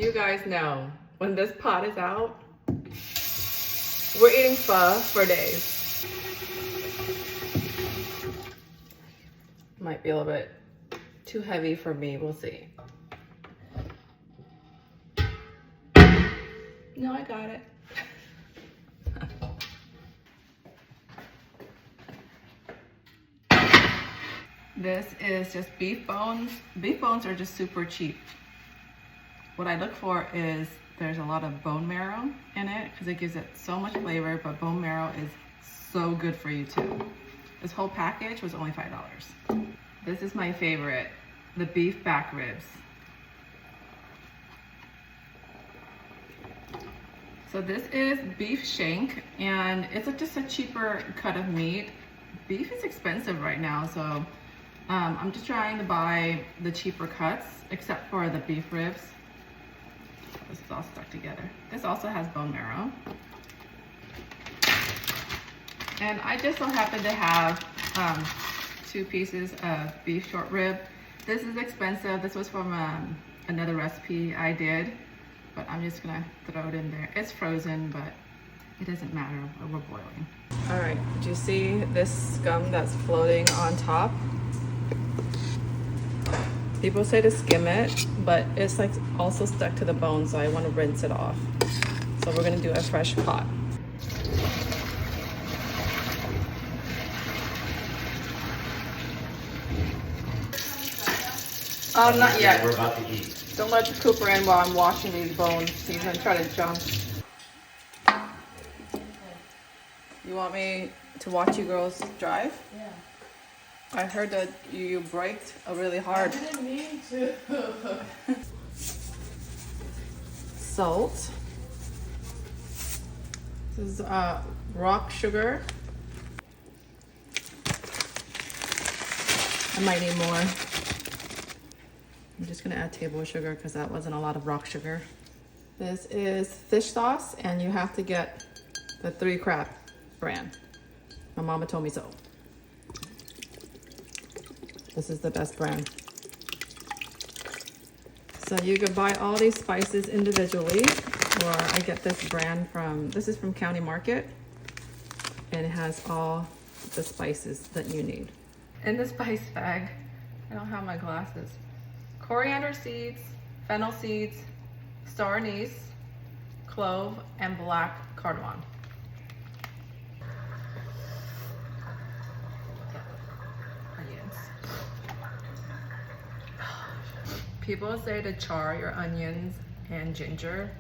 you guys know, when this pot is out, we're eating pho for days. Might be a little bit too heavy for me, we'll see. No, I got it. This is just beef bones. Beef bones are just super cheap. What I look for is there's a lot of bone marrow in it because it gives it so much flavor, but bone marrow is so good for you too. This whole package was only $5. This is my favorite, the beef back ribs. So this is beef shank, and it's just a cheaper cut of meat. Beef is expensive right now, so I'm just trying to buy the cheaper cuts, except for the beef ribs. This is all stuck together. This also has bone marrow. And I just so happen to have 2 pieces of beef short rib. This is expensive. This was from another recipe I did, but I'm just gonna throw it in there. It's frozen, but it doesn't matter, we're boiling. All right, do you see this scum that's floating on top? People say to skim it, but it's like also stuck to the bone, so I want to rinse it off. So we're gonna do a fresh pot. Not yet. We're about to eat. Don't let Cooper in while I'm washing these bones. He's gonna try to jump. You want me to watch you girls drive? Yeah. I heard that you braked really hard. I didn't mean to. Salt. This is rock sugar. I might need more. I'm just gonna add table sugar because that wasn't a lot of rock sugar. This is fish sauce, and you have to get the 3 Crab brand. My mama told me so. This is the best brand. So you can buy all these spices individually, or I get this brand this is from County Market, and it has all the spices that you need. In the spice bag, I don't have my glasses. Coriander seeds, fennel seeds, star anise, clove, and black cardamon. People say to char your onions and ginger.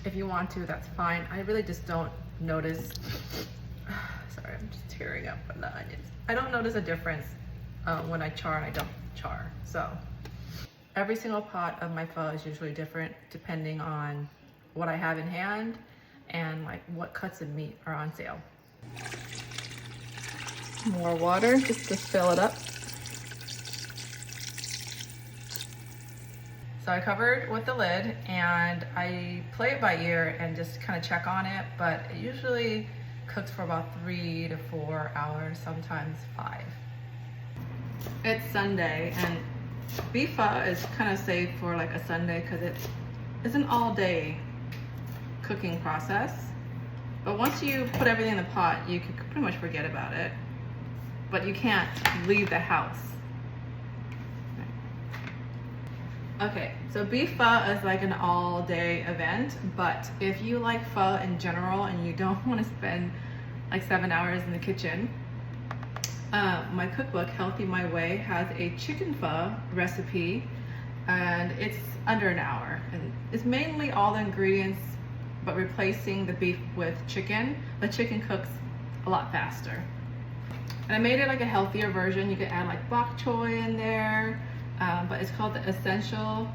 If you want to, that's fine. I really just don't notice. Sorry, I'm just tearing up from the onions. I don't notice a difference when I char and I don't char. So every single pot of my pho is usually different depending on what I have in hand and like what cuts of meat are on sale. More water just to fill it up. So I covered with the lid, and I play it by ear and just kind of check on it, but it usually cooks for about 3 to 4 hours, sometimes 5. It's Sunday, and beef pho is kind of saved for like a Sunday because it's an all-day cooking process. But once you put everything in the pot, you can pretty much forget about it. But you can't leave the house. Okay, so beef pho is like an all-day event, but if you like pho in general and you don't want to spend like 7 hours in the kitchen, my cookbook, Healthy My Way, has a chicken pho recipe, and it's under an hour. And it's mainly all the ingredients, but replacing the beef with chicken. The chicken cooks a lot faster. And I made it like a healthier version. You could add like bok choy in there. But it's called the Essential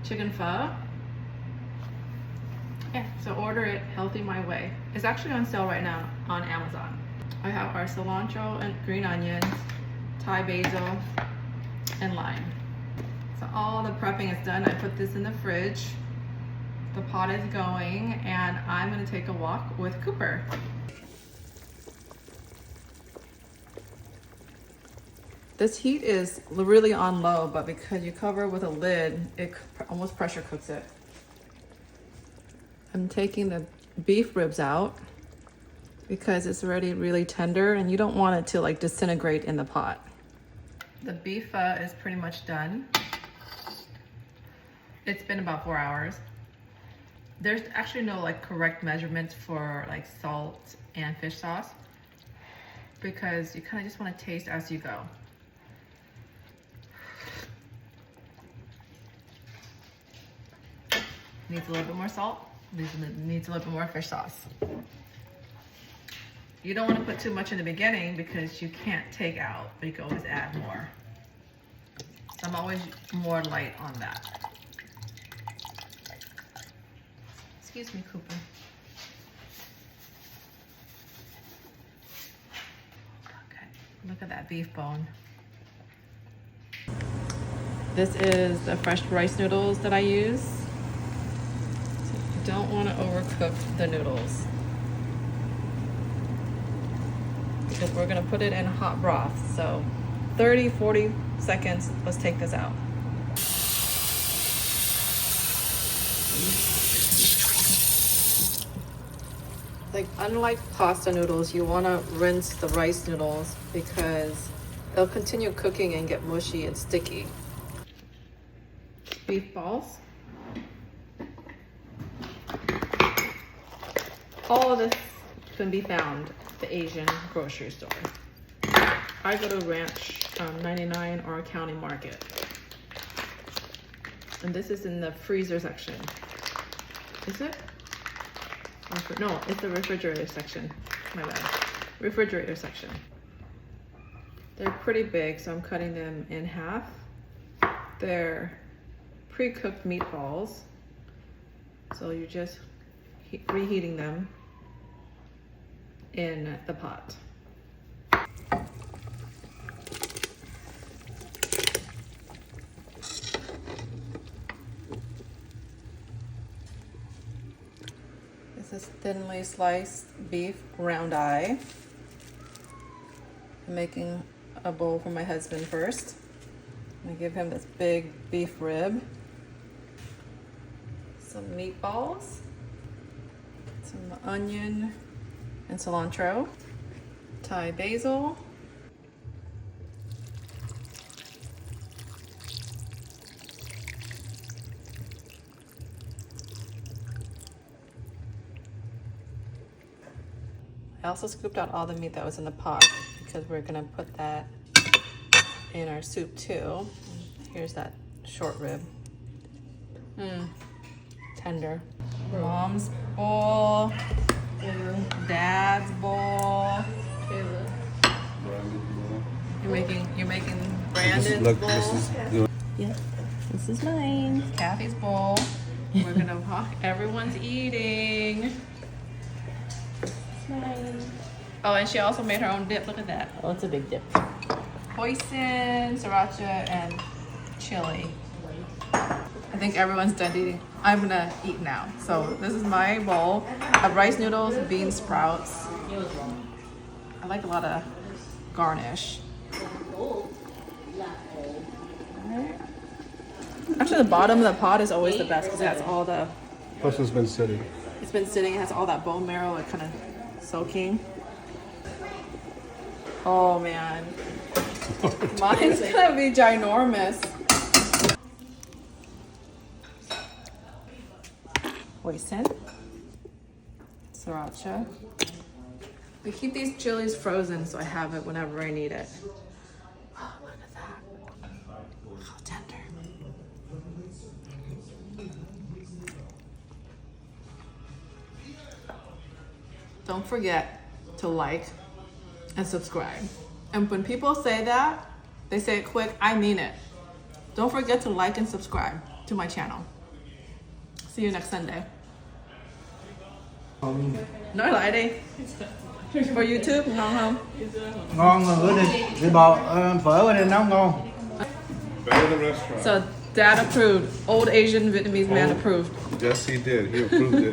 Chicken Pho. Yeah, so order it, Healthy My Way. It's actually on sale right now on Amazon. I have our cilantro and green onions, Thai basil, and lime. So all the prepping is done. I put this in the fridge. The pot is going, and I'm gonna take a walk with Cooper. This heat is really on low, but because you cover with a lid, it almost pressure cooks it. I'm taking the beef ribs out because it's already really tender and you don't want it to like disintegrate in the pot. The beef pho is pretty much done. It's been about 4 hours. There's actually no like correct measurements for like salt and fish sauce because you kind of just want to taste as you go. Needs a little bit more salt. Needs a little bit more fish sauce. You don't want to put too much in the beginning because you can't take out, but you can always add more. So I'm always more light on that. Excuse me, Cooper. Okay, look at that beef bone. This is the fresh rice noodles that I use. So you don't want to overcook the noodles because we're going to put it in hot broth. So 30-40 seconds. Let's take this out. Like unlike pasta noodles, you want to rinse the rice noodles because they'll continue cooking and get mushy and sticky. Beef balls. All of this can be found at the Asian grocery store. I go to Ranch 99 or County Market. And this is in the freezer section. Is it? No, it's the refrigerator section. My bad. Refrigerator section. They're pretty big, so I'm cutting them in half. They're pre-cooked meatballs. So you're just reheating them in the pot. This is thinly sliced beef round eye. I'm making a bowl for my husband first. I'm gonna give him this big beef rib. Some meatballs, some onion and cilantro, Thai basil, I also scooped out all the meat that was in the pot because we're gonna put that in our soup too. Here's that short rib. Tender. Mom's bowl, Dad's bowl. You're making Brandon's bowl. Yeah, this is mine. Kathy's bowl. We're gonna walk. Everyone's eating. Oh, and she also made her own dip. Look at that. Oh, it's a big dip. Hoisin, Sriracha, and chili. I think everyone's done eating. I'm gonna eat now. So this is my bowl of rice noodles, bean sprouts. I like a lot of garnish. Actually, the bottom of the pot is always the best because it has all the... Plus it's been sitting. It's been sitting. It has all that bone marrow, like kind of soaking. Oh man, mine's gonna be ginormous. Hoisin, Sriracha. We keep these chilies frozen so I have it whenever I need it. Oh, look at that. How tender. Don't forget to like and subscribe. And when people say that, they say it quick, I mean it. Don't forget to like and subscribe to my channel. See you next Sunday. Nói lại đi. For YouTube, ngon không? Ngon rồi, bữa đi. Đi bò, phở bữa đi nấu ngon. Better than the restaurant. So Dad approved. Old Asian Vietnamese man approved. Yes, he did. He approved it.